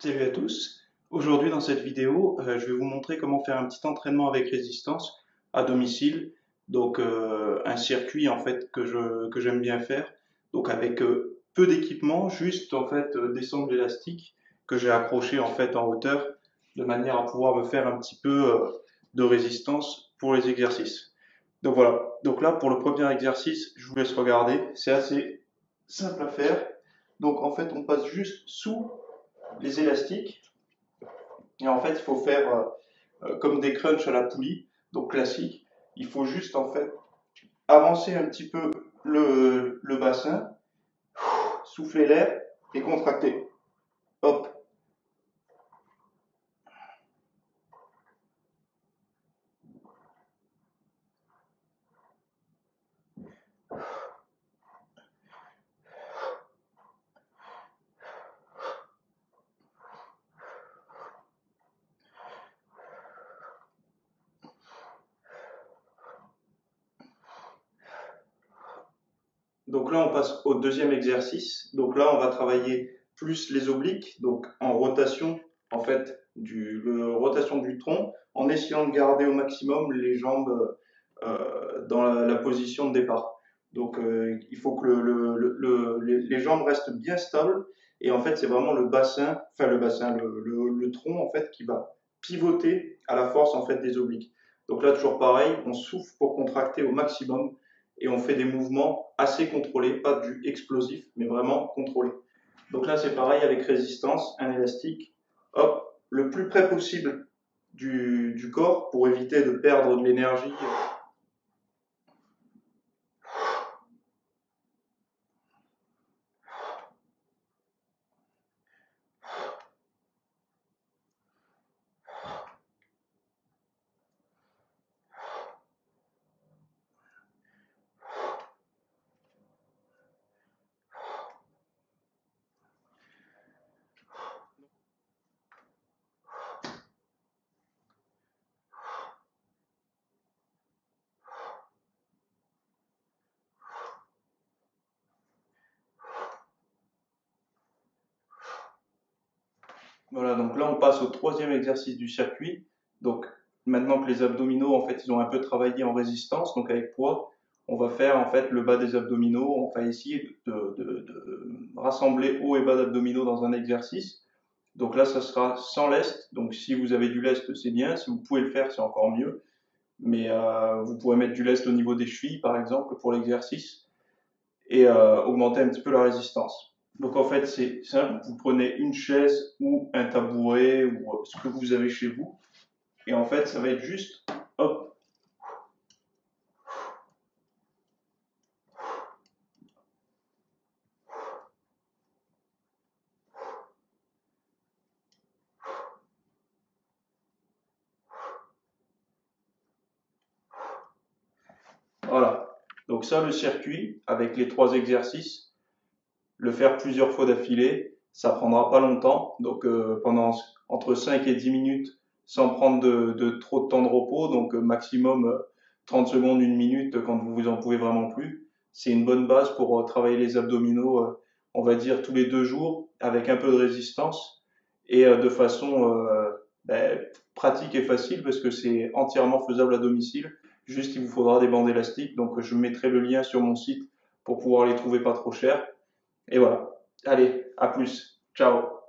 Salut à tous. Aujourd'hui dans cette vidéo, je vais vous montrer comment faire un petit entraînement avec résistance à domicile. Donc un circuit en fait que j'aime bien faire. Donc avec peu d'équipement, juste en fait des sangles élastiques que j'ai accrochées en fait en hauteur de manière à pouvoir me faire un petit peu de résistance pour les exercices. Donc voilà. Donc là pour le premier exercice, je vous laisse regarder. C'est assez simple à faire. Donc en fait, on passe juste sous les élastiques. Et en fait, il faut faire comme des crunchs à la poulie, donc classique. Il faut juste en fait avancer un petit peu le bassin, souffler l'air et contracter. Hop. Donc là, on passe au deuxième exercice. Donc là, on va travailler plus les obliques, donc en rotation, en fait, rotation du tronc, en essayant de garder au maximum les jambes dans la position de départ. Donc, il faut que les jambes restent bien stables. Et en fait, c'est vraiment le bassin, enfin le tronc en fait qui va pivoter à la force en fait des obliques. Donc là, toujours pareil, on souffle pour contracter au maximum et on fait des mouvements assez contrôlés, pas du explosif, mais vraiment contrôlés. Donc là, c'est pareil avec résistance, un élastique, hop, le plus près possible du corps pour éviter de perdre de l'énergie. Voilà, donc là on passe au troisième exercice du circuit. Donc maintenant que les abdominaux en fait ils ont un peu travaillé en résistance, donc avec poids, on va faire en fait le bas des abdominaux. On va essayer de rassembler haut et bas d'abdominaux dans un exercice. Donc là ça sera sans lest. Donc si vous avez du lest c'est bien, si vous pouvez le faire c'est encore mieux. Mais vous pouvez mettre du lest au niveau des chevilles par exemple pour l'exercice et augmenter un petit peu la résistance. Donc en fait, c'est simple, vous prenez une chaise ou un tabouret ou ce que vous avez chez vous, et en fait, ça va être juste, hop, voilà. Donc ça, le circuit, avec les trois exercices, le faire plusieurs fois d'affilée, ça prendra pas longtemps, donc pendant entre 5 et 10 minutes, sans prendre de trop de temps de repos, donc maximum 30 secondes, une minute quand vous en pouvez vraiment plus. C'est une bonne base pour travailler les abdominaux, on va dire tous les 2 jours, avec un peu de résistance et de façon ben, pratique et facile parce que c'est entièrement faisable à domicile. Juste, il vous faudra des bandes élastiques, donc je mettrai le lien sur mon site pour pouvoir les trouver pas trop cher. Et voilà. Allez, à plus. Ciao.